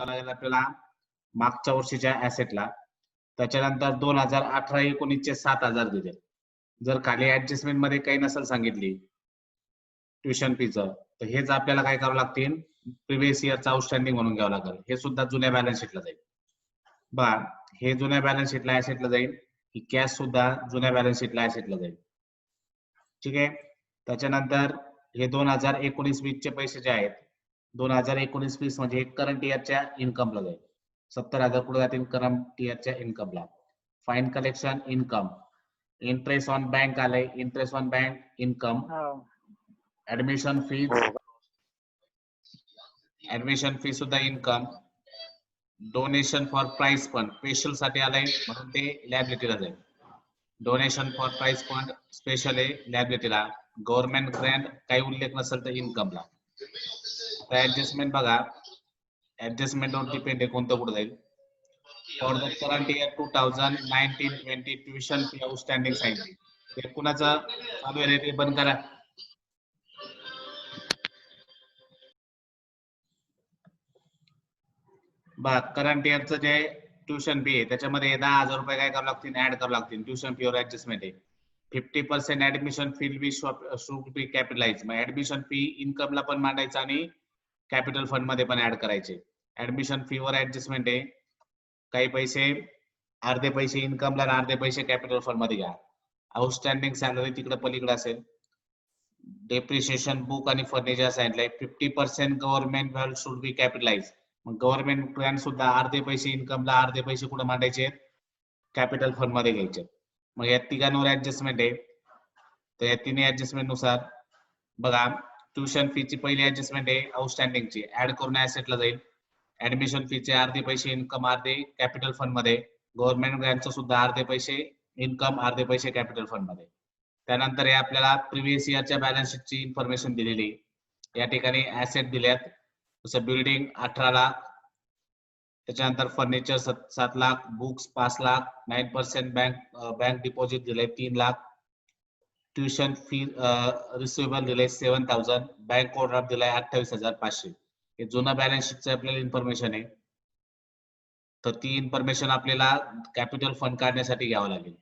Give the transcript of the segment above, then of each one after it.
लागेल आपल्याला मागच्या वर्षीच्या ऍसेटला. त्याच्यानंतर 2018-19 7,000 दिले. जर खाली ऍडजस्टमेंट मध्ये काही नसेल सांगितली ट्युशन फीचं, तर हेच आपल्याला काय करावं लागतील, प्रिव्हियस इयरचा आउटस्टँडिंग म्हणून घ्यावं लागेल. हे सुद्धा जुन्या बॅलन्स शीटला जाईल. बा हे जुन्या बॅलन्स शीटला ऍसेटला जाईल. ही कॅश सुद्धा जुन्या बॅलन्स शीटला ऍसेटला जाईल. ठीक आहे. त्याच्यानंतर हे 2019-20 चे पैसे जे आहेत, 2019-20 म्हणजे करंट इयरच्या इन्कमला जाईल. 70,000 कुठे जातील, करंट इयरच्या इन्कमला. Fine collection income, interest on bank आलंय, interest on bank income, admission fees, admission fee सुद्धा income, donation for prize fund special साठी आलंय म्हणून ते लायबिलिटीला जाईल. Donation for prize fund special आहे लायबिलिटीला. गव्हर्नमेंट ग्रँट काही उल्लेख नसेल तर इन्कमला. ऍडजस्टमेंट बघा, ऍडजस्टमेंट वर डिपेंड आहे कोणतं कुठं जाईल. For the current year 2019-20 tuition fee outstanding सांगितली. ते कुणाचं चालू आहे ते बंद करा. बघा करंट इयरचं जे ट्युशन फी आहे त्याच्यामध्ये 10,000 रुपये काय करावं लागतील, ऍड करावं लागतील. ट्युशन फीवर ऍडजस्टमेंट आहे. 50% admission fee be should be capitalize. मग ऍडमिशन फी इन्कमला पण मांडायचं आणि कॅपिटल फंड मध्ये पण ऍड करायचे. ऍडमिशन फीवर ऍडजस्टमेंट आहे. काही पैसे, अर्धे पैसे इन्कमला आणि अर्धे पैसे कॅपिटल फंड मध्ये घ्या. आउटस्टँडिंग सॅलरी तिकडे पलीकडे असेल. डेप्रिशिएशन बुक आणि फर्निचर सांगितलंय. 50% government Grant should be capitalize. मग गव्हर्नमेंट ग्रँट सुद्धा अर्धे पैसे इन्कमला, अर्धे पैसे कुठे मांडायचे, कॅपिटल फंड मध्ये घ्यायचे. मग या तिघांवर ऍडजस्टमेंट आहे. तर या तिन्ही ऍडजस्टमेंट नुसार बघा, ट्युशन फीची पहिली ऍडजस्टमेंट आहे आउटस्टँडिंगची, ऍड करून ऍसेटला जाईल. ऍडमिशन फीचे अर्धे पैसे इन्कम, अर्धे कॅपिटल फंड मध्ये. गव्हर्नमेंट ग्रँटचं सुद्धा अर्धे पैसे इन्कम, अर्धे पैसे कॅपिटल फंड मध्ये. त्यानंतर हे आपल्याला प्रिव्हियस इयरच्या बॅलन्स शीटची इन्फॉर्मेशन दिलेली. या ठिकाणी ऍसेट दिल्यात, जसं बिल्डिंग 18 लाख, त्याच्यानंतर furniture 7 lakh, books 5 lakh, 9% bank deposit दिले 3 लाख, ट्युशन फी रिसिवेबल दिले 7,000, बँक ओव्हरड्राफ्ट दिलाय 28,500. हे जुना बॅलन्स शीटचं आपल्याला इन्फॉर्मेशन आहे. तर ती इन्फॉर्मेशन आपल्याला कॅपिटल फंड काढण्यासाठी घ्यावं लागेल.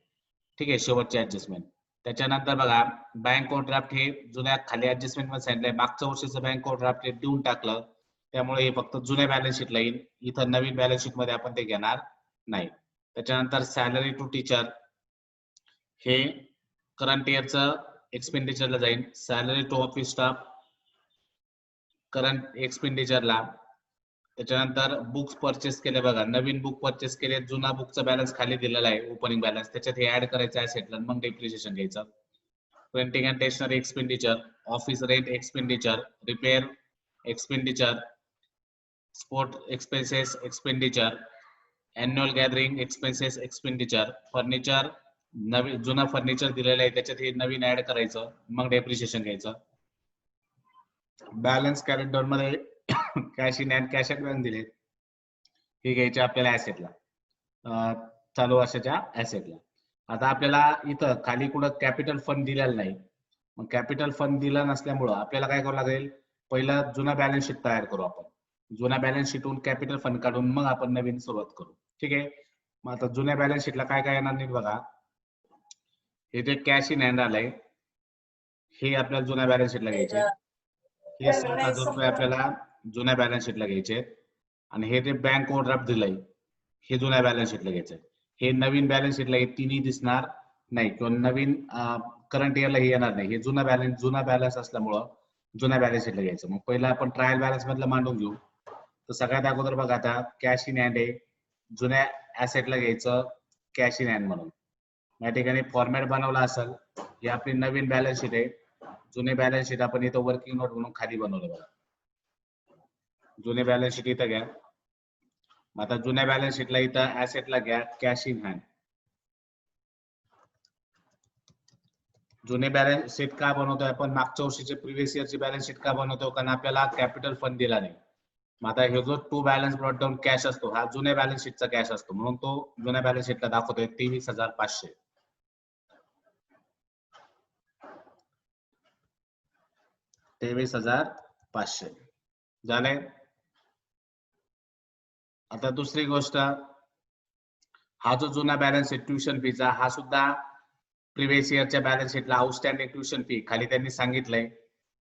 ठीक आहे, शेवटची ऍडजस्टमेंट. त्याच्यानंतर बघा, बँक ओव्हरड्राफ्ट हे जुन्या खाली ऍडजस्टमेंट मध्ये सांगितलंय. मागच्या वर्षीचं बँक ओव्हरड्राफ्ट हे देऊन टाकलं, त्यामुळे हे फक्त जुन्या बॅलन्स शीटला येईल. इथं नवीन बॅलन्स शीट मध्ये आपण ते घेणार नाही. त्याच्यानंतर सॅलरी टू टीचर हे करंट इयरचं एक्सपेंडिचरला जाईल. Salary to office staff current एक्सपेंडिचरला. त्याच्यानंतर बुक्स परचेस केले बघा, नवीन बुक परचेस केले, जुना बुकचा बॅलन्स खाली दिलेला आहे ओपनिंग बॅलन्स, त्याच्यात हे ऍड करायचं आहे ऍसेटला, मग डेप्रिशिएशन घ्यायचं. Printing and stationery expenditure, office rent expenditure, repair expenditure, sport expenses expenditure, annual gathering expenses expenditure, furniture नवीन जुना फर्निचर दिलेलं आहे त्याच्यात हे नवीन ऍड करायचं, मग डेप्रिशिएशन घ्यायचं. बॅलन्स कॅलेंडर मध्ये cash in and cash advance दिले, हे घ्यायचे आपल्याला ऍसेटला, चालू वर्षाच्या ऍसेटला. आता आपल्याला इथं खाली कुठं कॅपिटल फंड दिलेला नाही. मग कॅपिटल फंड दिला नसल्यामुळं आपल्याला काय करावं लागेल, पहिला जुना बॅलन्स शीट तयार करू आपण. जुना बॅलन्स शीटून कॅपिटल फंड काढून मग आपण नवीन सुरुवात करू. ठीक आहे. मग आता जुन्या बॅलन्स शीटला काय काय येणार नाही बघा. हे जे कॅश इन हँड आलंय हे आपल्याला जुन्या बॅलन्स शीटला घ्यायचे. हे 7,000 रुपये आपल्याला जुन्या बॅलन्स शीटला घ्यायचे. आणि हे जे बँक ओव्हरड्राफ्ट दिलंय हे जुन्या बॅलन्स शीटला घ्यायचंय. हे नवीन बॅलन्स शीटला हे तिन्ही दिसणार नाही, किंवा नवीन करंट इयरला हे येणार नाही. हे जुना बॅलन्स असल्यामुळं जुन्या बॅलन्स शीटला घ्यायचं. मग पहिला आपण ट्रायल बॅलन्स मधलं मांडून घेऊ. तर सगळ्यात अगोदर बघा, आता कॅश इन हँड आहे, जुन्या ऍसेटला घ्यायचं कॅश इन हँड म्हणून. या ठिकाणी फॉर्मॅट बनवला असेल, ही आपली नवीन बॅलन्स शीट आहे. जुने बॅलन्स शीट आपण इथं वर्किंग नोट म्हणून खाली बनवलं बघा. जुने बॅलन्स शीट इथं घ्या. आता जुन्या बॅलन्स शीटला इथं ऍसेटला घ्या कॅश इन हँड. जुने बॅलन्स शीट का बनवतोय आपण, मागच्या वर्षीचे प्रिव्हियस इयरची बॅलन्स शीट का बनवतो, कारण आपल्याला कॅपिटल फंड दिला नाही. मग आता हे जो to balance brought down cash असतो हा जुन्या बॅलन्स शीटचा कॅश असतो, म्हणून तो जुन्या बॅलन्स शीटला दाखवतोय 23,500. 23,500 झाले. आता दुसरी गोष्ट, हा जो जुना बॅलन्स आहे ट्युशन फीचा, हा सुद्धा प्रिव्हियस इयरच्या बॅलन्स शीटला आउटस्टँडिंग ट्युशन फी खाली त्यांनी सांगितलंय.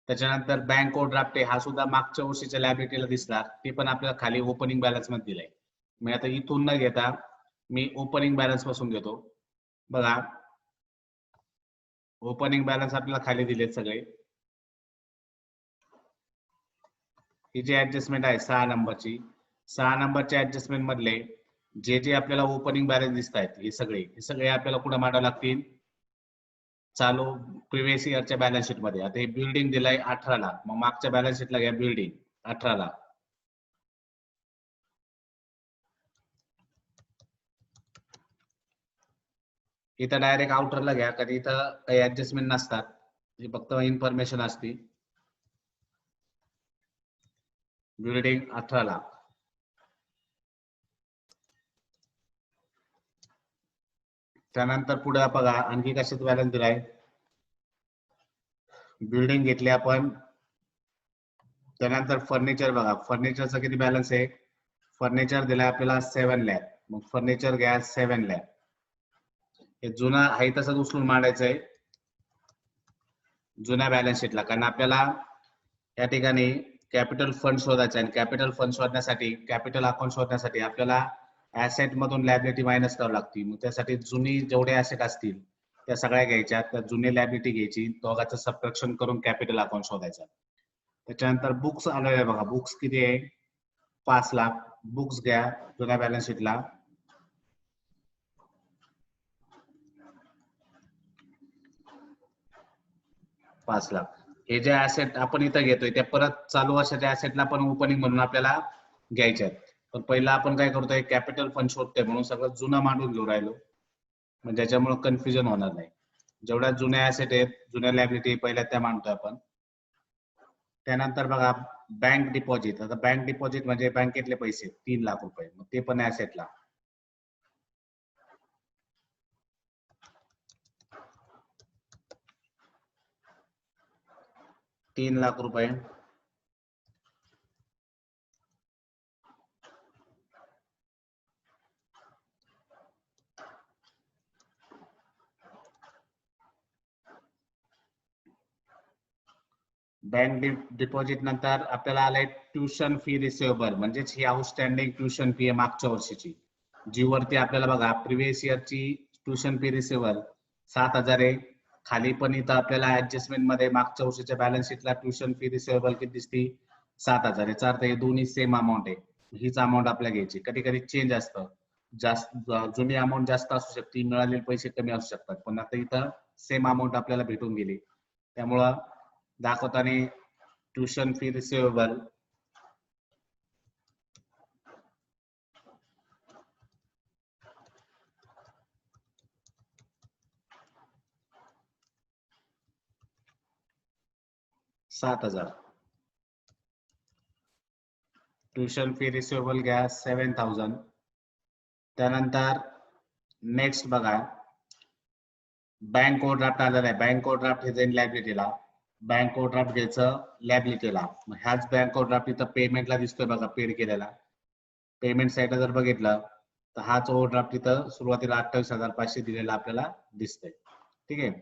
त्याच्यानंतर बँक ओव्हरड्राफ्ट आहे, हा सुद्धा मागच्या वर्षीच्या लायबिलिटीला दिसणार, ते पण आपल्याला खाली ओपनिंग बॅलन्स मध्ये दिलंय. मी आता इथून न घेता मी ओपनिंग बॅलन्स पासून घेतो. बघा, ओपनिंग बॅलन्स आपल्याला खाली दिलेत सगळे. ही जी ऍडजस्टमेंट आहे 6 नंबरची, 6 नंबरच्या ऍडजस्टमेंट मधले जे जे आपल्याला ओपनिंग बॅलन्स दिसत आहेत, हे सगळे आपल्याला कुठे मांडावं लागतील? चालू प्रिव्हियस इयरच्या बॅलन्स शीट मध्ये. आता हे बिल्डिंग दिलाय 18 लाख, मग मागच्या बॅलन्स शीटला घ्या बिल्डिंग 18 लाख. इथं डायरेक्ट आउटरला घ्या, कधी इथं काही ऍडजस्टमेंट नसतात, ही फक्त इन्फॉर्मेशन असते. बिल्डिंग 18 लाख. त्यानंतर पुढे बघा आणखी कशात बॅलन्स दिलाय. बिल्डिंग घेतली आपण, त्यानंतर फर्निचर बघा, फर्निचरचा किती बॅलन्स आहे? फर्निचर दिलाय आपल्याला 7 लाख, मग फर्निचर घ्या 7 लाख. हे जुना आहे तसंच उचलून मांडायचं आहे जुन्या बॅलन्स शीटला, कारण आपल्याला या ठिकाणी कॅपिटल फंड शोधायचा आहे. कॅपिटल फंड शोधण्यासाठी, कॅपिटल अकाउंट शोधण्यासाठी आपल्याला ऍसेट मधून लायबिलिटी मायनस करावी लागते. मग त्यासाठी जुनी जेवढे ऍसेट असतील त्या सगळ्या घ्यायच्या, त्या जुनी लायबिलिटी घ्यायची, दोघांचं सबट्रॅक्शन करून कॅपिटल अकाउंट शोधायचा. त्याच्यानंतर बुक्स आलेले बघा, बुक्स किती आहे? 5 लाख. बुक्स घ्या जुन्या बॅलन्स शीटला. पाच लाख. हे जे ऍसेट आपण इथं घेतोय त्या परत चालू वर्षाच्या ऍसेटला पण ओपनिंग म्हणून आपल्याला घ्यायचे आहेत. पण पहिला आपण काय करतोय, कॅपिटल फंड शोधतोय म्हणून सगळं जुना मांडून घेऊन राहिलो, म्हणजे ज्याच्यामुळे कन्फ्युजन होणार नाही. जेवढ्या जुन्या ऍसेट आहेत, जुन्या लायबिलिटी पहिल्या त्या मांडतोय आपण. त्यानंतर बघा बँक डिपॉझिट. आता बँक डिपॉझिट म्हणजे बँकेतले पैसे 3 लाख रुपये, मग ते पण ऍसेटला. 3 लाख रुपये. बँक डिपॉझिट नंतर आपल्याला आलंय ट्युशन फी रिसिवेबल, म्हणजेच ही आउटस्टँडिंग ट्युशन फी आहे मागच्या वर्षीची, जी वरती आपल्याला बघा प्रिव्हियस इयरची ट्युशन फी रिसिवेबल 7,000 आहे. खाली पण इथं आपल्याला ऍडजस्टमेंट मध्ये मागच्या वर्षीच्या बॅलन्स शीटला ट्युशन फी रिसिवेबल किती दिसती? 7,000. याचा अर्थ हे दोन्ही सेम अमाऊंट आहे. हीच अमाऊंट आपल्याला घ्यायची. कधी कधी चेंज असतं, जास्त जुनी अमाऊंट जास्त असू शकते, मिळालेले पैसे कमी असू शकतात, पण आता इथं सेम अमाऊंट आपल्याला भेटून गेली. त्यामुळं दाखवताना tuition fee receivable $7,000. Tuition fee receivable घ्या 7,000. त्यानंतर नेक्स्ट बघा बँक ओव्हरड्राफ्ट आलेला आहे. बँक ओव्हरड्राफ्ट हे जाईल लायबिलिटीला. बँक ओव्हरड्राफ्ट घ्यायचं लायबिलिटीला. ह्याच बँक ओव्हरड्राफ्ट इथं पेमेंटला दिसतोय बघा, पेड केलेला. पेमेंट साईडला जर बघितलं तर हाच ओव्हरड्राफ्ट इथं सुरुवातीला 28,500 दिलेला आपल्याला दिसतंय. ठीक आहे,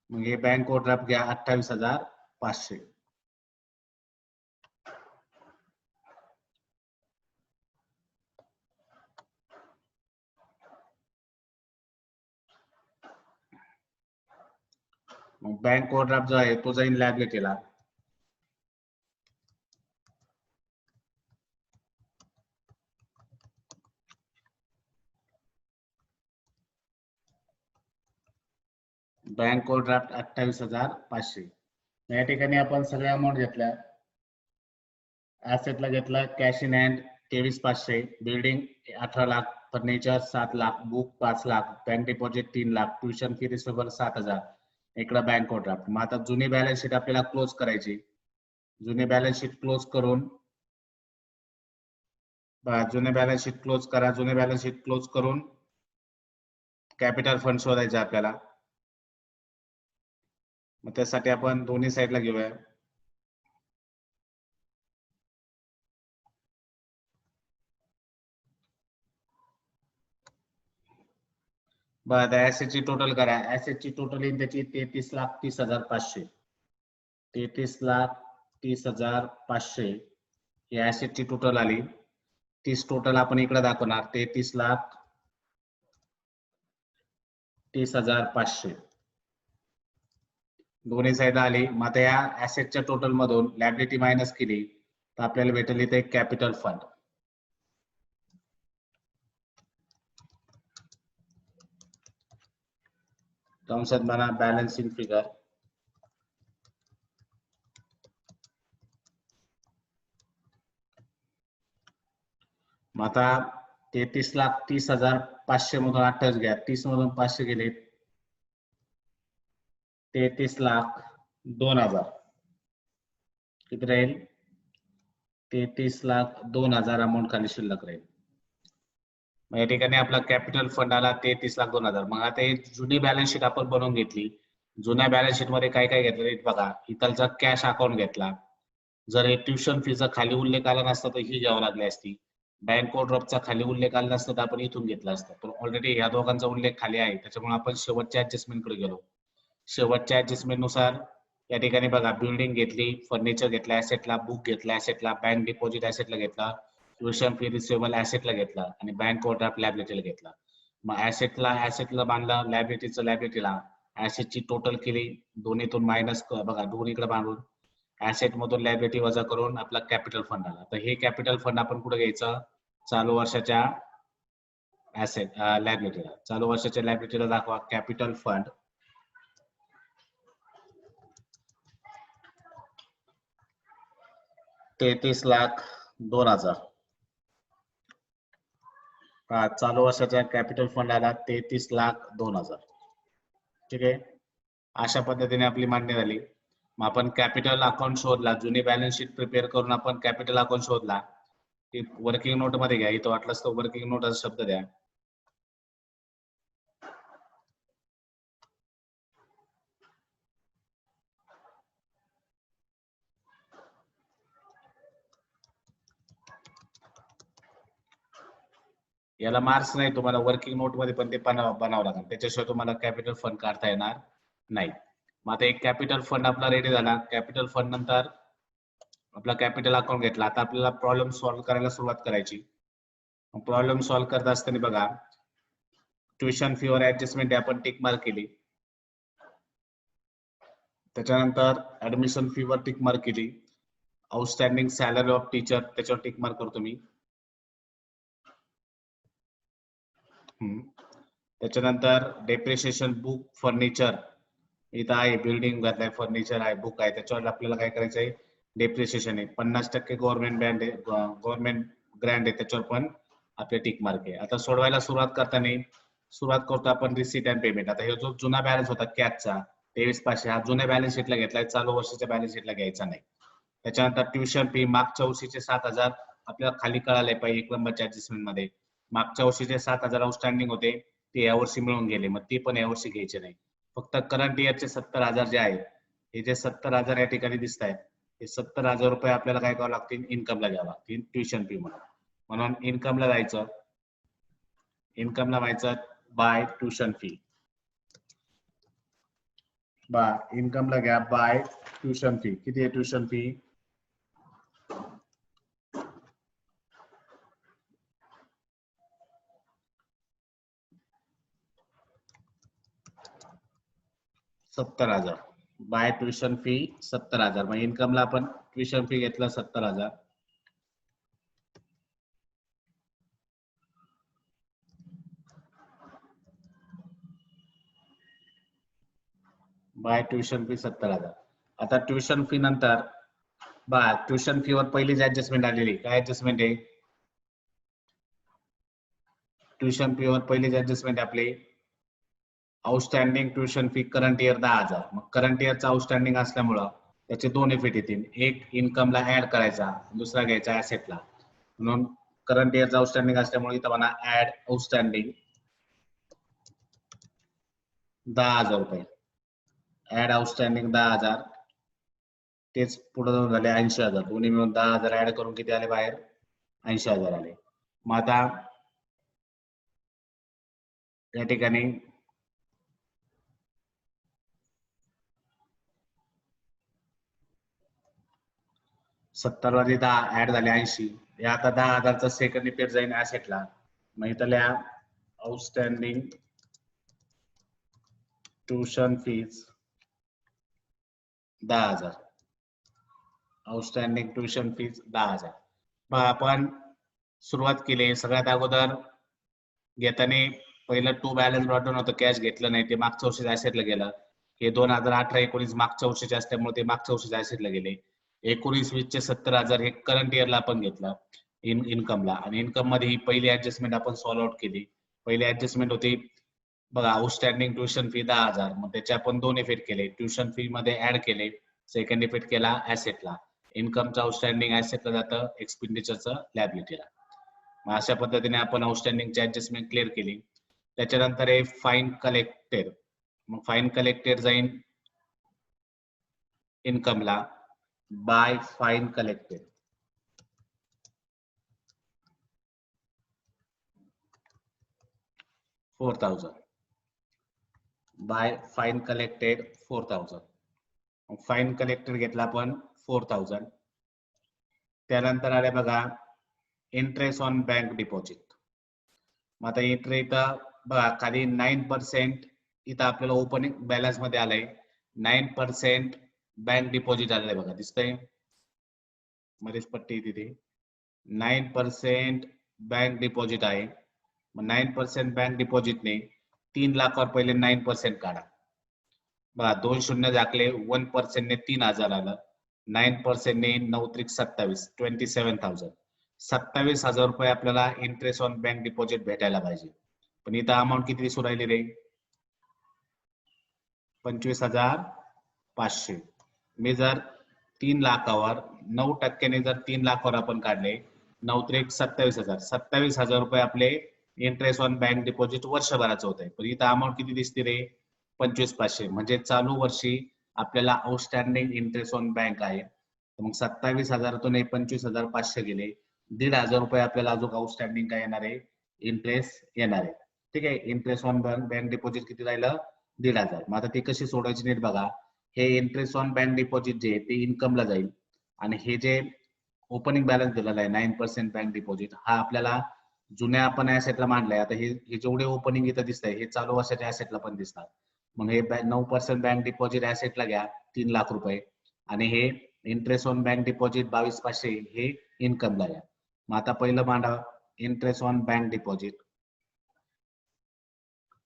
मग हे बँक ओव्हरड्राफ्ट घ्या 28,500. मग बँक ओव्हरड्राफ्ट जो आहे तो जाईल लायबिलिटीला. Bank overdraft 28,500. या ठिकाणी आपण सगळ्या अमाऊंट घेतल्या. ऍसेटला घेतला cash in hand 23,500, building 18 lakh, furniture 7 lakh, book 5 lakh, bank deposit 3 lakh, tuition fee receivable 7,000, इकडं बँक ओव्हरड्राफ्ट. मग आता जुनी बॅलन्स शीट आपल्याला क्लोज करायची. जुनी बॅलन्स शीट क्लोज करून जुने बॅलन्स शीट क्लोज करा. जुने बॅलन्स शीट क्लोज करून कॅपिटल फंड शोधायचा आपल्याला. मग त्यासाठी आपण दोन्ही साईडला घेऊया. बघा ऍसेटची टोटल करा. ऍसेटची टोटल येईल त्याची 33,30,500. 33,30,500 ही ऍसेटची टोटल आली. तीच टोटल आपण इकडे दाखवणार 33,30,500 दोन्ही साईड आली. मग आता या ऍसेटच्या टोटल मधून लायबिलिटी मायनस केली तर आपल्याला भेटेल इथे कॅपिटल फंड. कंसात म्हणा बॅलन्सिंग फिगर. मग आता 33,30,500 मधून 28 घ्या. 30 मधून 500 गेले 33,02,000 किती राहील? 33,02,000 अमाऊंट खाली शिल्लक राहील. मग या ठिकाणी आपला कॅपिटल फंड आला 33,02,000. मग आता ही जुनी बॅलन्स शीट आपण बनवून घेतली. जुन्या बॅलन्स शीट मध्ये काय काय घेतलं बघा. इथलचा कॅश अकाउंट घेतला. जर हे ट्युशन फीचा खाली उल्लेख आला नसता तर ही घ्यावं लागली असती. बँक ओव्हरड्राफ्टचा खाली उल्लेख आला नसता तर आपण इथून घेतला असता. पण ऑलरेडी या दोघांचा उल्लेख खाली आहे त्याच्यामुळे आपण शेवटच्या ऍडजस्टमेंट कडे गेलो. शेवटच्या ऍडजस्टमेंट नुसार या ठिकाणी बघा बिल्डिंग घेतली, फर्निचर घेतला ऍसेटला, बुक घेतला ऍसेटला, बँक डिपॉझिट ऍसेटला घेतला, ट्युशन फी रिसिवेबल ऍसेटला घेतला आणि बँक ओव्हरड्राफ्ट लायबिलिटीला घेतला. मग ऍसेटला बांधला, लायबिलिटीला. ऍसेटची टोटल केली, दोन्हीतून मायनस बघा दोन्हीकडे बांधून ऍसेट मधून लायबिलिटी वजा करून आपला कॅपिटल फंड आला. तर हे कॅपिटल फंड आपण कुठे घ्यायचं? चालू वर्षाच्या ऍसेट लायबिलिटीला. चालू वर्षाच्या लायबिलिटीला दाखवा कॅपिटल फंड. ₹33,02,000. चालू वर्षाचा कॅपिटल फंड आला 33,02,000. ठीक आहे. अशा पद्धतीने आपली मान्य झाली. मग आपण कॅपिटल अकाउंट शोधला. जुनी बॅलन्स शीट प्रिपेअर करून आपण कॅपिटल अकाउंट शोधला. ते वर्किंग नोट मध्ये घ्या. इथं वाटलंच तर वर्किंग नोट असा शब्द द्या. याला मार्क्स नाही तुम्हाला वर्किंग नोट मध्ये पण ते बनावं लागेल. त्याच्याशिवाय तुम्हाला कॅपिटल फंड काढता येणार नाही. मग आता एक कॅपिटल फंड आपला रेडी झाला. कॅपिटल फंड नंतर आपला कॅपिटल अकाउंट घेतला. आता आपल्याला प्रॉब्लेम सॉल्व्ह करायला सुरुवात करायची. प्रॉब्लेम सॉल्व्ह करत असताना बघा ट्युशन फी वर ऍडजस्टमेंट आपण टिक मार्क केली. त्याच्यानंतर ऍडमिशन फी वर टिक मार्क केली. आउटस्टँडिंग सॅलरी ऑफ टीचर त्याच्यावर टिक मार्क करतो मी. त्याच्यानंतर डेप्रिशिएशन बुक फर्निचर इथं आहे. बिल्डिंग घातलाय, फर्निचर आहे, बुक आहे. त्याच्यावर आपल्याला काय करायचं आहे? डेप्रिशिएशन आहे. 50% गव्हर्नमेंट ग्रँड आहे त्याच्यावर पण आपले टिक मार्क आहे. आता सोडवायला सुरुवात करतो आपण रिसीट अँड पेमेंट. आता हे जो जुना बॅलन्स होता कॅशचा 23,500 हा जुन्या बॅलन्स शीटला घेतलाय. चालू वर्षाच्या बॅलन्स शीटला घ्यायचा नाही. त्याच्यानंतर ट्युशन फी मागच्या वर्षीचे 7,000 आपल्याला खाली कळाले पाहिजे 1 नंबरच्या ऍडजस्टमेंट मध्ये. मागच्या वर्षीचे 7,000 आउटस्टँडिंग होते ते यावर्षी मिळून गेले. मग ते पण यावर्षी घ्यायचे नाही. फक्त करंट इयरचे 70,000 जे आहेत हे जे 70,000 या ठिकाणी दिसत आहेत हे 70,000 रुपये आपल्याला काय करावं लागतील? इन्कमला घ्यावं लागतील ट्युशन फी म्हणून इन्कमला जायचं. इन्कमला व्हायचं बाय ट्युशन फी. इन्कमला घ्या बाय ट्युशन फी. किती आहे tuition fee? $70,000 by tuition fee 70,000. मग इन्कमला आपण ट्युशन फी घेतला 70,000 बाय ट्युशन फी 70,000. आता ट्युशन फी नंतर ट्युशन फी वर पहिलीच ऍडजस्टमेंट आलेली. काय ऍडजस्टमेंट आहे? ट्युशन फी वर पहिलीच ऍडजस्टमेंट आपली outstanding tuition fee current year 10,000. मग करंट इयरचा आउटस्टँडिंग असल्यामुळं त्याचे दोन इफेक्ट येतील. एक इन्कमला ऍड करायचा, दुसरा घ्यायचा ऍसेटला. म्हणून करंट इयरचा आउटस्टँडिंग असल्यामुळे इथं म्हणा ऍड आउटस्टँडिंग 10,000 रुपये. ऍड आउटस्टँडिंग 10,000 तेच पुढे जाऊन झाले 80,000. दोन्ही मिळून 10,000 ऍड करून किती आले बाहेर? 80,000 आले. मग आता या ठिकाणी 70 मध्ये 10 ऍड झाले 80. हे आता 10,000चा सेकंड इफेक्ट जाईल ऍसेटला. मग इथं लिहा outstanding tuition fees 10,000. Outstanding tuition fees 10,000. मग आपण सुरुवात केली. सगळ्यात अगोदर घेताना पहिलं टू बॅलन्स ब्रॉडन होतं, कॅश घेतलं नाही, ते मागच्या वर्षी ऍसेटला गेलं. हे 2018-19 मागच्या वर्षीचे असल्यामुळे ते मागच्या वर्षी ऍसेटला गेले. 19-20 चे 70,000 हे करंट इयरला आपण घेतलं इन्कमला. आणि इन्कम मध्ये ही पहिली ऍडजस्टमेंट आपण सॉल्व्ह आउट केली. पहिली ऍडजस्टमेंट होती बघा आउटस्टँडिंग ट्युशन फी 10,000. मग त्याचे आपण दोन इफेक्ट केले, ट्युशन फी मध्ये ऍड केले, सेकंड इफेक्ट केला ऍसेटला. इन्कमचं आउटस्टँडिंग ऍसेटला जातं, एक्सपेंडिचरचं लायबिलिटीला. मग अशा पद्धतीने आपण आउटस्टँडिंगची ऍडजस्टमेंट क्लिअर केली. त्याच्यानंतर हे फाईन कलेक्टेड. मग फाईन कलेक्टेड जाईल इन्कमला by fine collected. $4,000 by fine collected 4,000. Fine collected घेतला आपण 4,000. त्यानंतर आले बघा इंटरेस्ट ऑन बँक डिपॉझिट. मग आता इथं बघा खाली 9% इथं आपल्याला ओपनिंग बॅलन्स मध्ये आलंय 9% बँक डिपॉझिट आलेलं बघा, दिसतंय मध्येच पट्टी तिथे 9% बँक डिपॉझिट आहे. मग 9% बँक डिपॉझिटने 3 लाखावर पहिले 9% काढा बघा, 2 शून्य झाकले, 1% ने 3,000 आलं, 9% ने 9-3-27 27,000. 27,000 रुपये आपल्याला इंटरेस्ट ऑन बँक डिपॉझिट भेटायला पाहिजे. पण इथं अमाऊंट किती दिसू राहिली रे? 25,500. मी जर 3 लाखावर 9% जर 3 लाखावर आपण काढले 9-3-27,000. 27,000 रुपये आपले इंटरेस्ट ऑन बँक डिपॉझिट वर्षभराचं होत आहे. पण इथं अमाऊंट किती दिसते रे? 25,500. म्हणजे चालू वर्षी आपल्याला आउटस्टँडिंग इंटरेस्ट ऑन बँक आहे. मग 27,000तून 25,500 गेले, 1,500 रुपये आपल्याला अजून आउटस्टँडिंग काय येणार आहे? इंटरेस्ट येणार आहे. ठीक आहे. इंटरेस्ट ऑन बँक डिपॉझिट किती राहिलं? 1,500. मग आता ते कशी सोडायची नीट बघा. हे इंटरेस्ट ऑन बँक डिपॉझिट जे ते इन्कमला जाईल आणि हे जे ओपनिंग बॅलन्स दिलेला आहे 9% बँक डिपॉझिट हा आपल्याला जुन्या आपण ऍसेटला मांडलाय. आता हे जेवढे ओपनिंग इथं दिसत आहे हे चालू वर्षाच्या ऍसेटला पण दिसतात. मग हे 9% बँक डिपॉझिट ऍसेटला घ्या 3 लाख रुपये आणि हे इंटरेस्ट ऑन बँक डिपॉझिट 22,500 हे इन्कमला घ्या. मग आता पहिलं मांडा इंटरेस्ट ऑन बँक डिपॉझिट.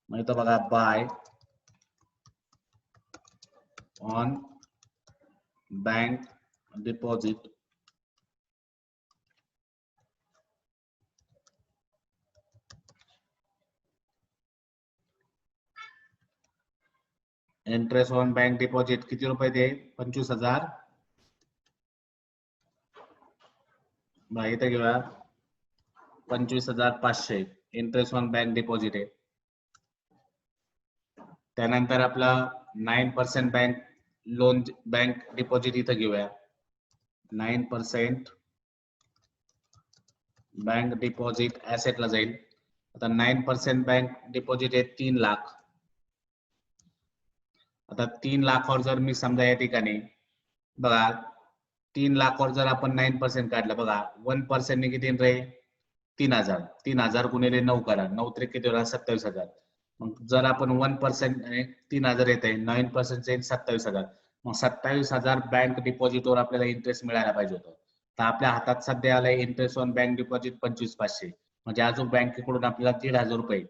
मग इथं बघा by on bank deposit interest on bank deposit किती रुपये दे? 25,000. इथं घेऊया 25,500 इंटरेस्ट ऑन बँक डिपॉझिट आहे. त्यानंतर आपला 9% बँक लोन बँक डिपॉझिट इथं घेऊया 9% बँक डिपॉझिट ऍसेटला जाईल. आता 9% बँक डिपॉझिट आहे 3 लाख. आता 3 लाखावर जर मी समजा या ठिकाणी बघा 3 लाखावर जर आपण 9% काढलं बघा 1% ने किती रे? 3,000. 3,000 गुणिले 9 करा, 9-3 किती होणार? 27,000. मग जर आपण 1% 3,000 येत आहे 9% 27,000. मग 27,000 बँक डिपॉझिटवर आपल्याला इंटरेस्ट मिळायला पाहिजे होतं. तर आपल्या हातात सध्या आलाय इंटरेस्ट ऑन बँक डिपॉझिट 25,500. म्हणजे अजून बँकेकडून आपल्याला 1,500 रुपये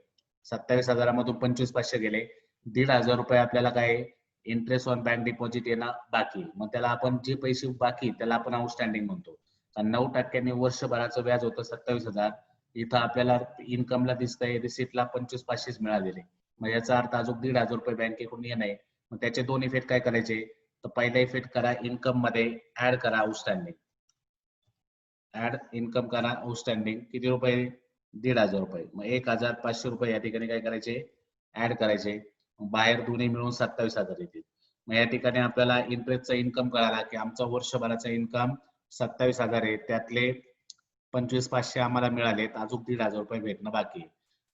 27,000 मधून 25,500 गेले, 1,500 रुपये आपल्याला काय इंटरेस्ट ऑन बँक डिपॉझिट येणं बाकी. मग त्याला आपण जे पैसे बाकी त्याला आपण आउटस्टँडिंग म्हणतो. 9% वर्षभराचं व्याज होतं 27,000. इथं आपल्याला इन्कमला दिसतंय रिसिप्टला 25,500 मिळालेले. मग याचा अर्थ अजून 1,500 रुपये बँकेकडून येणे. मग त्याचे दोन इफेक्ट काय करायचे? तर पहिला इफेक्ट करा इन्कम मध्ये ऍड करा आउटस्टँडिंग. ऍड इन्कम करा आउटस्टँडिंग किती रुपये? 1,500 रुपये. मग 1,500 रुपये या ठिकाणी काय करायचे? ऍड करायचे. बाहेर दोन्ही मिळून 27,000 येतील. मग या ठिकाणी आपल्याला इंटरेस्टचा इन्कम कळाला की आमचा वर्षभराचा इन्कम 27,000 आहे. त्यातले 25,500 आम्हाला मिळालेत, अजून 1,500 रुपये भेटणं बाकी.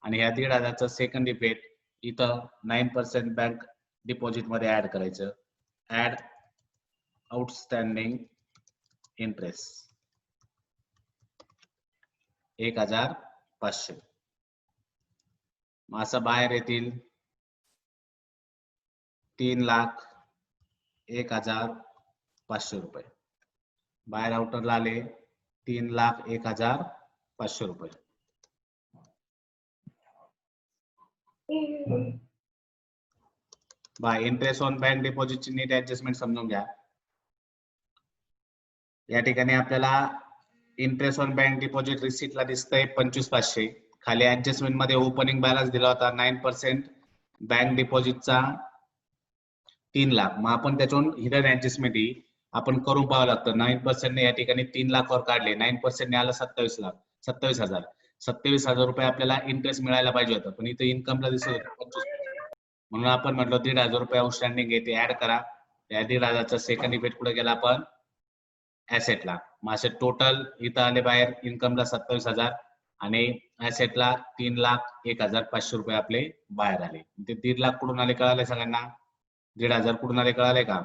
आणि ह्या 1,500चा सेकंड इफेक्ट इथं 9% बँक डिपॉझिट मध्ये ऍड करायचं. Add outstanding interest 1500. मग असं बाहेर येतील 3,01,500 रुपये. बाहेर आउटरला आले 3,01,500 रुपये. बाय इंटरेस्ट ऑन बँक डिपॉझिटची नीट ऍडजस्टमेंट समजून घ्या. या ठिकाणी आपल्याला इंटरेस्ट ऑन बँक डिपॉझिट रिसिप्टला दिसतंय 25,500. खाली ऍडजस्टमेंट मध्ये ओपनिंग बॅलन्स दिला होता 9% बँक डिपॉझिटचा 3 लाख. मग आपण त्याच्यावरून हिडन ऍडजस्टमेंट ही आपण करून पाहावं लागतं. 9% ने या ठिकाणी 3 लाख वर काढले, 9% ने आलं 27,000. 27,000 रुपये आपल्याला इंटरेस्ट मिळायला पाहिजे होतं, पण इथे इन्कमला दिसत होतं 25,000. म्हणून आपण म्हटलं 1,500 रुपये आउटस्टँडिंग आहे ते ऍड करा. या 1,500चा सेकंड इफेक्ट कुठे गेला आपण ऍसेटला. मग असे टोटल इथं आले बाहेर इन्कमला 27,000 आणि ऍसेटला 3,01,500 रुपये आपले बाहेर आले. ते 1.5 लाख कुठून आले कळाले सगळ्यांना? 1,500 कुठून आले कळाले का?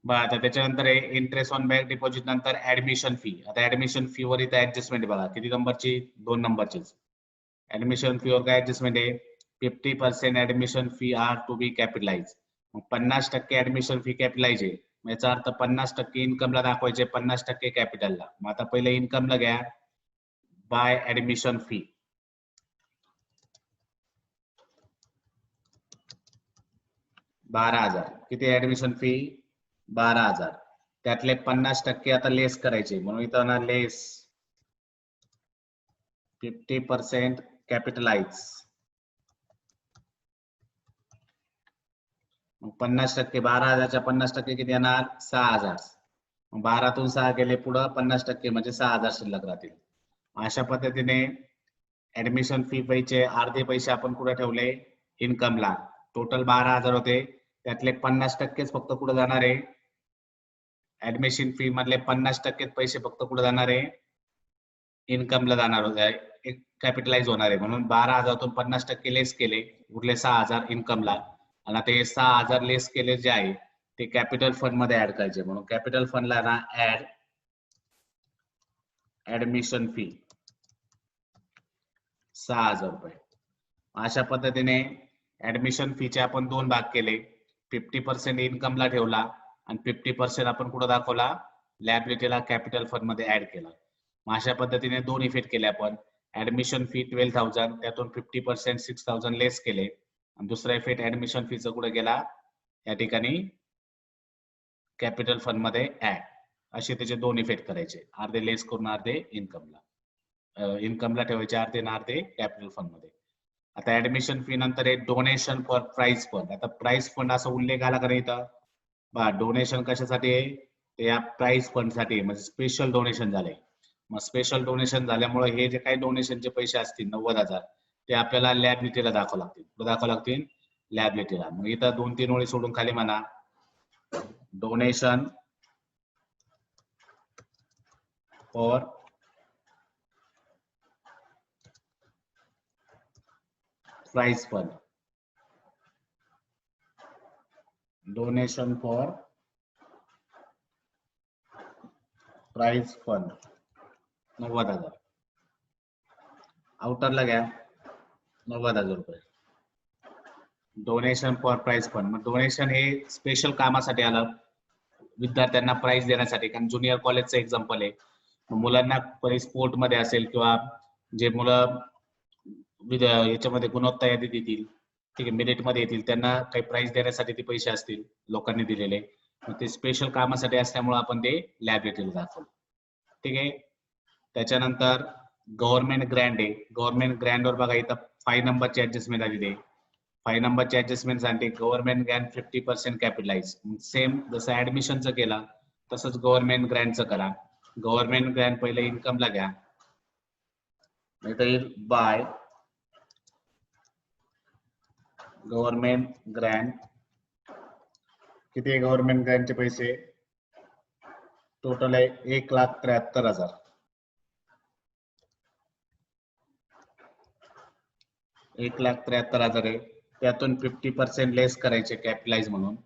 बघा आता त्याच्यानंतर इंटरेस्ट ऑन बँक डिपॉझिट नंतर ऍडमिशन फी. आता ऍडमिशन फी वर इथं ऍडजस्टमेंट बघा किती नंबरची? 2 नंबरचीच. ऍडमिशन फी वर काय ऍडजस्टमेंट आहे? 50% admission fee are to be capitalize. मग 50% ऍडमिशन फी कॅपिटलाइज आहे. याचा अर्थ 50% इन्कमला दाखवायचे, 50% कॅपिटलला. मग आता पहिले इन्कमला घ्या बाय ऍडमिशन फी. $12,000. किती ऍडमिशन फी? 12,000. त्यातले 50% आता लेस करायचे, म्हणून इथं ना लेस 50% कॅपिटलाइज. मग 50% 12,000च्या 50% किती येणार? 6,000. मग 12तून 6 गेले पुढं 50% म्हणजे 6,000 शिल्लक राहतील. अशा पद्धतीने ऍडमिशन फी पैसे अर्धे पैसे आपण कुठे ठेवले? इन्कमला. टोटल 12,000 होते, त्यातले 50%च फक्त कुठे जाणार आहे? ऍडमिशन फी मधले 50% पैसे फक्त कुठे जाणार आहे? इन्कमला जाणार होते, कॅपिटलाइज होणार आहे. म्हणून 12,000तून 50% लेस केले, उरले 6,000 इन्कमला. आणि आता हे 6,000 लेस केले जे आहे ते कॅपिटल फंड मध्ये ऍड करायचे. म्हणून कॅपिटल फंडला ना ऍड ऍडमिशन फी 6,000 रुपये. अशा पद्धतीने ऍडमिशन फीचे आपण 2 भाग केले. 50% इन्कमला ठेवला आणि 50% आपण कुठं दाखवला? लायबिलिटीला कॅपिटल फंड मध्ये ऍड केला. मग अशा पद्धतीने 2 इफेक्ट केले आपण. ऍडमिशन फी 12,000, त्यातून 50% 6,000 लेस केले. आणि दुसरा इफेक्ट ऍडमिशन फीचा कुठे गेला? या ठिकाणी कॅपिटल फंड मध्ये ऍड. असे त्याचे 2 इफेक्ट करायचे, अर्धे लेस करून अर्धे इन्कमला ठेवायचे, अर्धे ना अर्धे कॅपिटल फंड मध्ये. आता ऍडमिशन फी नंतर आहे डोनेशन फॉर प्राइज फंड. आता प्राइज फंड असा उल्लेख आला का नाही इथं? बा डोनेशन कशासाठी आहे? ते या प्राइज फंड साठी, म्हणजे स्पेशल डोनेशन झाले. मग स्पेशल डोनेशन झाल्यामुळे हे जे काही डोनेशनचे पैसे असतील 90,000 ते आपल्याला लॅबिलिटीला दाखवावं लागतील. दाखवावं लागतील लॅबिलिटीला. मग इथं 2-3 ओळी सोडून खाली म्हणा donation for prize fund. Donation for prize fund 90,000. आउटरला घ्या 90,000 रुपये. Donation for prize fund. मग डोनेशन हे स्पेशल कामासाठी आलं, विद्यार्थ्यांना प्राइज देण्यासाठी. कारण ज्युनियर कॉलेजचं एक्झाम्पल आहे. मुलांना स्पोर्ट मध्ये असेल किंवा जे मुलं याच्यामध्ये गुणवत्ता यादीत येतील, ठीक आहे, मेरिट मध्ये येतील, त्यांना काही प्राइज देण्यासाठी ते पैसे असतील लोकांनी दिलेले. ते स्पेशल कामासाठी असल्यामुळे आपण ते लायबिलिटीला दाखवलं. ठीक आहे. त्याच्यानंतर गव्हर्नमेंट ग्रँड आहे. गव्हर्नमेंट ग्रँड वर बघा इथं 5 नंबरची ऍडजस्टमेंट आलेली आहे. 5 नंबरची ऍडजस्टमेंट साठी गव्हर्नमेंट ग्रँड 50% कॅपिटलाइज. सेम जसं ऍडमिशनचं केलं तसंच गव्हर्नमेंट ग्रँडचं करा. गव्हर्नमेंट ग्रँड पहिले इन्कमला घ्या, येईल बाय गव्हर्नमेंट ग्रँड. किती आहे गव्हर्नमेंट ग्रँडचे पैसे? टोटल आहे 1,73,000. 1,73,000 आहे. त्यातून 50% लेस करायचे कॅपिटलाइज म्हणून.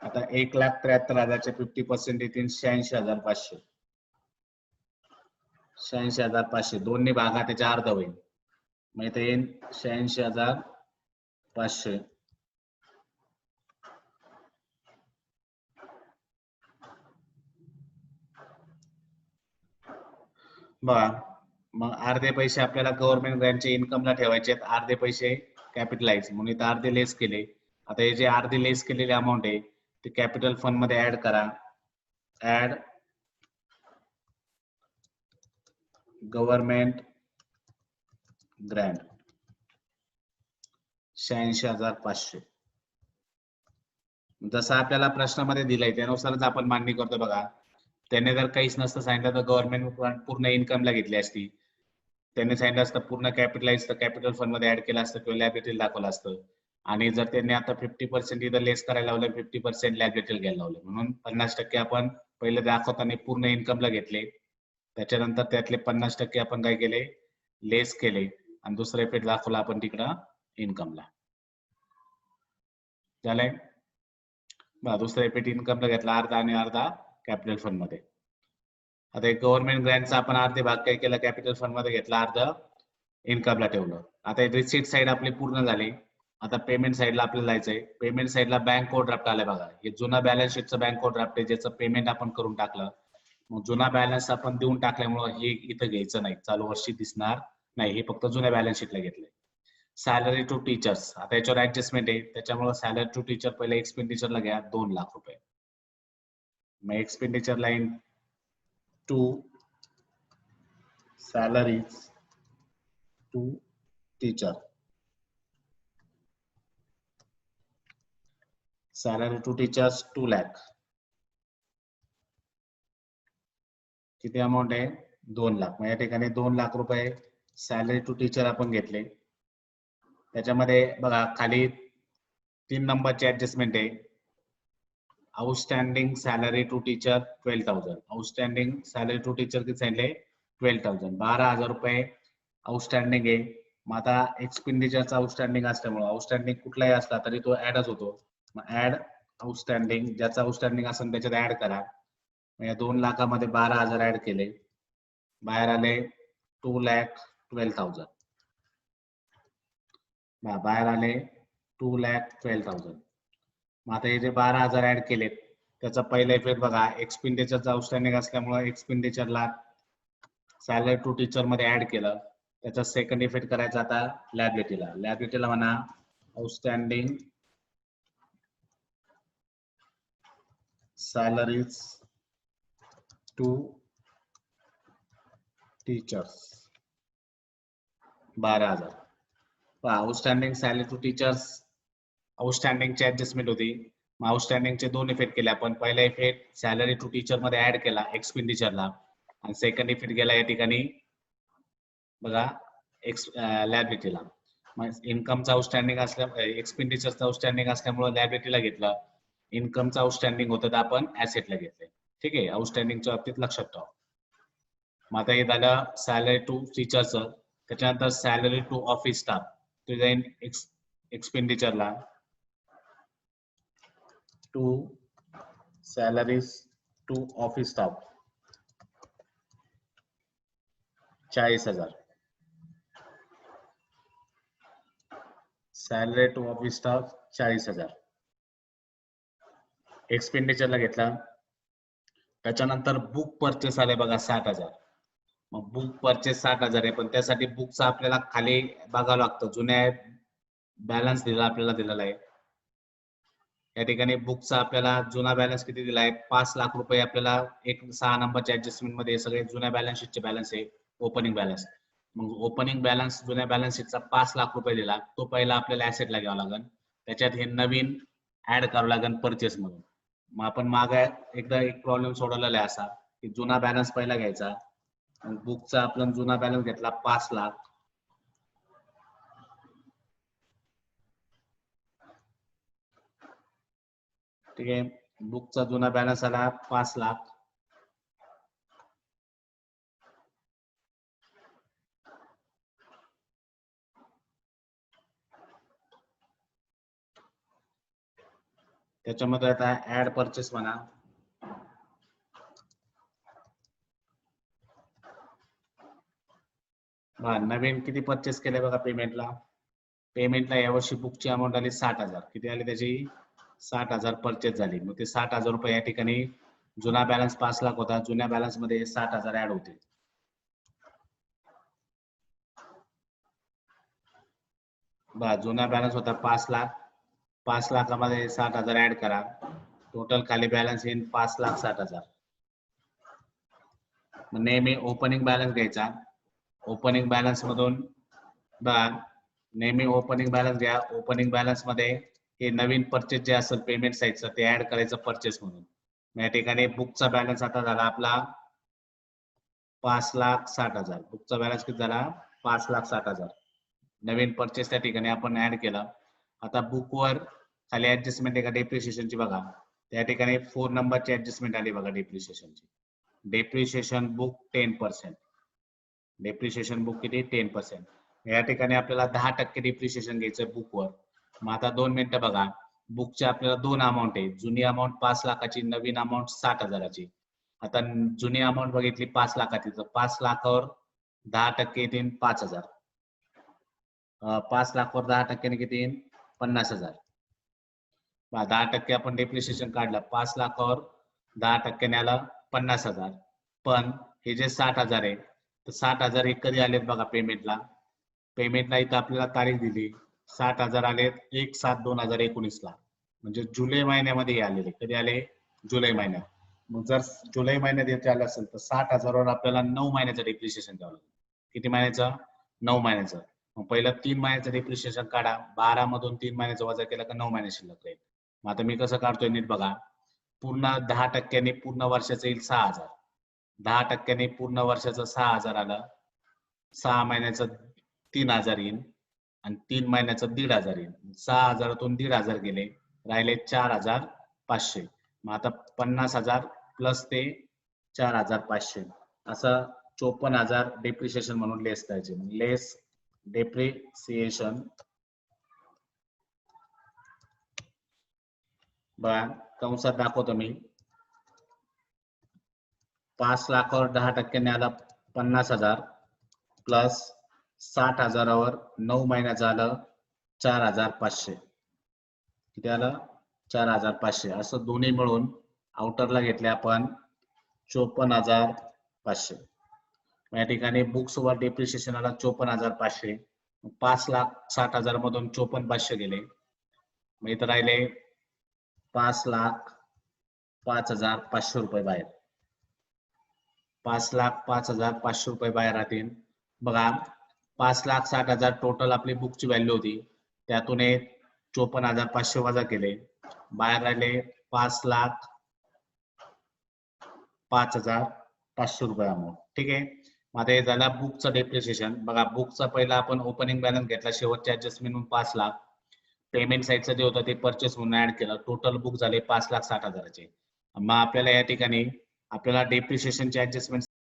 आता 1,73,000चे 50% येतील 86,500. 86,500 दोन्ही भागा त्याच्या अर्ध होईल. मग इथे येईल 86,500. बघा, मग अर्धे पैसे आपल्याला गव्हर्नमेंट ग्रँटचे इन्कमला ठेवायचे आहेत, अर्धे पैसे कॅपिटलाइज म्हणून इथं अर्धे लेस केले. आता हे जे अर्धे लेस केलेले अमाऊंट आहे ते कॅपिटल फंड मध्ये ऍड करा. Add government grant 86,500. जसं आपल्याला प्रश्नामध्ये दिलंय त्यानुसारच आपण मांडणी करतो. बघा, त्याने जर काहीच नसतं सांगितलं तर गव्हर्नमेंट पूर्ण इन्कमला घेतली असती. त्यांनी सांगितलं असतं पूर्ण कॅपिटलाइज तर कॅपिटल फंड मध्ये ऍड केलं असतं किंवा लॅबिलिटी दाखवलं असतं. आणि जर त्यांनी आता 50% इथं लेस करायला लावलं, 50% लॅबिलिटी घ्यायला लावलं, म्हणून 50% आपण पहिले दाखवताना पूर्ण इन्कमला घेतले, त्याच्यानंतर त्यातले 50% आपण काय केले, लेस केले, आणि दुसरा इफेक्ट दाखवला आपण तिकडं इन्कमला. झालंय. दुसरा इफेक्ट इन्कमला घेतला अर्धा आणि अर्धा कॅपिटल फंड मध्ये. आता एक गव्हर्नमेंट ग्रँटचा आपण अर्धे भाग काय केला, कॅपिटल फंड मध्ये घेतला, अर्ध इन्कमला ठेवलं. आता रिसीट साइड आपली पूर्ण झाली. आता पेमेंट साइडला आपल्याला जायचंय. पेमेंट साइडला बँक ओव्हरड्राफ्ट आलाय. बघा, हे जुना बॅलन्स शीटचं बँक ओव्हरड्राफ्ट आहे, ज्याचं पेमेंट आपण करून टाकलं. मग जुना बॅलन्स आपण देऊन टाकल्यामुळे हे इथं घ्यायचं नाही, चालू वर्षी दिसणार नाही, हे फक्त जुन्या बॅलन्स शीटला घेतलंय. सॅलरी टू टीचर्स, आता याच्यावर ऍडजस्टमेंट आहे, त्याच्यामुळे सॅलरी टू टीचर पहिले एक्सपेंडिचरला घ्या 2 लाख रुपये. मग expenditure line to salaries to teacher, salary to teachers 2 lakh. किती अमाऊंट आहे, 2 लाख. मग या ठिकाणी 2 लाख रुपये सॅलरी टू टीचर आपण घेतले. त्याच्यामध्ये बघा खाली 3 नंबरची ऍडजस्टमेंट आहे. Outstanding salary to teacher 12,000. Outstanding salary to teacher किती सांगितले, 12,000. 12,000 रुपये आउटस्टँडिंग आहे. मग आता एक्सपेंडिचरचा आउटस्टँडिंग असल्यामुळे आउटस्टँडिंग कुठलाही असला तरी तो ऍडच होतो. मग ऍड आउटस्टँडिंग, ज्याचा आउटस्टँडिंग असेल त्याच्यात ऍड करा. या 2 लाखामध्ये 12,000 ऍड केले, बाहेर आले 2,12,000. बाहेर आले 2,12,000. मग आता हे जे 12,000 ऍड केलेत त्याचा पहिला इफेक्ट बघा, एक्सपेंडिचरचा आउटस्टँडिंग असल्यामुळे एक्सपेंडिचरला सॅलरी टू टीचर मध्ये ऍड केलं. त्याचा सेकंड इफेक्ट करायचा आता लॅबिलिटीला. लॅबिलिटीला म्हणा outstanding salaries to teachers 12,000. Outstanding salary to teachers, आउटस्टँडिंगची ऍडजस्टमेंट होती. मग आउटस्टँडिंगचे 2 इफेक्ट केले आपण. पहिला इफेक्ट सॅलरी टू टीचर मध्ये ऍड केला एक्सपेंडिचरला, आणि सेकंड इफेक्ट गेला या ठिकाणी बघा लॅबिलिटीला. मग इन्कमचा आउटस्टँडिंग असल्या, एक्सपेंडिचरचा आउटस्टँडिंग असल्यामुळे लॅबिलिटीला घेतलं. इन्कमचा आउटस्टँडिंग होतं तर आपण ऍसेटला घेतलंय. ठीक आहे, आउटस्टँडिंगच्या बाबतीत लक्षात ठेवा. मग आता हे झालं सॅलरी टू टीचरचं. त्याच्यानंतर सॅलरी टू ऑफिस स्टाफ, ते जाईल एक्सपेंडिचरला to salaries to office staff 40,000. Salary to office staff 40,000 एक्सपेंडिचरला घेतला. त्याच्यानंतर बुक परचेस आले बघा 60,000. मग बुक परचेस 60,000 आहे, पण त्यासाठी बुकचा आपल्याला खाली बघावं लागतं. जुन्या बॅलन्स दिला आपल्याला दिलेला आहे. या ठिकाणी बुकचा आपल्याला जुना बॅलन्स किती दिला आहे, 5 लाख रुपये आपल्याला 6 नंबरच्या ऍडजस्टमेंट मध्ये सगळे जुन्या बॅलन्स शीटचे बॅलन्स आहे, ओपनिंग बॅलन्स. मग ओपनिंग बॅलन्स जुन्या बॅलन्स शीटचा 5 लाख रुपये दिला, तो पहिला आपल्याला ऍसेटला घ्यावा लागेल. त्याच्यात हे नवीन ऍड करावं लागेल परचेस म्हणून. मग आपण मागे एकदा एक प्रॉब्लेम सोडवलेला आहे असा की जुना बॅलन्स पहिला घ्यायचा. बुकचा आपण जुना बॅलन्स घेतला 5 लाख. ठीक आहे, बुकचा जुना बॅलन्स आला 5 लाख. त्याच्यामध्ये आता ऍड परचेस म्हणा. नवीन किती परचेस केले बघा पेमेंटला यावर्षी बुकची अमाऊंट आली 60,000. किती आली त्याची? 60,000 परचेस झाली. मग ते 60,000 रुपये या ठिकाणी जुना बॅलन्स 5 लाख होता, जुन्या बॅलन्स मध्ये 60,000 ऍड होते. जुना बॅलन्स होता 5 लाख, 5 लाखामध्ये 60,000 ऍड करा, टोटल खाली बॅलन्स येईल 5,60,000. नेहमी ओपनिंग बॅलन्स घ्यायचा. ओपनिंग बॅलन्स मधून नेहमी ओपनिंग बॅलन्स घ्या. ओपनिंग बॅलन्स मध्ये हे नवीन परचेस जे असेल पेमेंट साईडचं ते ऍड करायचं परचेस म्हणून. या ठिकाणी बुकचा बॅलन्स आता झाला आपला 5,60,000. बुकचा बॅलन्स किती झाला? 5,60,000. नवीन परचेस त्या ठिकाणी आपण ऍड केला. आता बुकवर खाली ऍडजस्टमेंट आहे का डेप्रिशिएशनची बघा. त्या ठिकाणी 4 नंबरची ऍडजस्टमेंट आली बघा डेप्रिशिएशनची. Depreciation book 10%. डेप्रिशिएशन बुक किती? 10%. या ठिकाणी आपल्याला 10% डेप्रिशिएशन घ्यायचं बुकवर. मग आता 2 मिनिटं बघा. बुकचे आपल्याला 2 अमाऊंट आहे. जुनी अमाऊंट 5 लाखाची, नवीन अमाऊंट 60,000ची. आता जुनी अमाऊंट बघितली 5 लाखाची, तर 5 लाखावर 10% येतील 5,000. 5 लाखावर 10% किती येईल? 50,000. 10% आपण डेप्रिशिएशन काढलं. 5 लाखावर 10% आलं 50,000. पण हे जे 60,000 आहे, तर 60,000 हे कधी आलेत बघा पेमेंटला. पेमेंटला इथं आपल्याला तारीख दिली. 60,000 आलेत 1/7/2019 ला. म्हणजे जुलै महिन्यामध्ये आलेले. कधी आले? जुलै महिन्यात. मग जर जुलै महिन्यात येते आलं असेल तर 60,000 वर आपल्याला 9 महिन्याचं डेप्रिशिएशन द्यावं लागेल. किती महिन्याचं? 9 महिन्याचं. मग पहिलं 3 महिन्याचं डेप्रिशिएशन काढा. 12 मधून 3 महिन्याचं वजा केलं का 9 महिने शिल्लक राहील. मग आता मी कसं काढतोय नीट बघा. पूर्ण 10% पूर्ण वर्षाचं येईल 6,000. 10% पूर्ण वर्षाचं 6,000 आलं. 6 महिन्याचं 3,000 येईल आणि 3 महिन्याचं 1,500 येईल. 6,000तून 1,500 गेले, राहिले 4,500. मग आता 50,000 प्लस ते 4,500 असं 54,000 डेप्रिशिएशन म्हणून लेस करायचे. लेस डेप्रिसिएशन बघा कंसात दाखवतो मी. 5 लाखावर 10% आला 50,000 प्लस 60,000वर 9 महिन्याचं आलं 4,500. किती आलं? 4,500. असं दोन्ही मिळून आउटरला घेतले आपण 54,500. या ठिकाणी बुक्स वर डेप्रिशिएशन आला 54,500. 5,60,000 मधून 54,500 गेले. मग इथं राहिले 5,05,500 रुपये बाहेर. 5,05,500 रुपये बाहेर राहतील. बघा 5,60,000 टोटल आपली बुकची व्हॅल्यू होती. त्यातून 54,500 वजा केले, बाहेर राहिले 5,05,500 रुपये अमाऊंट. ठीक आहे. मग हे झाला बुकचं डेप्रिशिएशन. बघा बुकचा पहिला आपण ओपनिंग बॅलन्स घेतला, शेवटच्या ऍडजस्टमेंट म्हणून 5 लाख. पेमेंट साईडचं जे होतं ते परचेस म्हणून ऍड केलं. टोटल बुक झाले 5,60,000चे. मग आपल्याला या ठिकाणी आपल्याला डेप्रिशिएशनची ऍडजस्टमेंट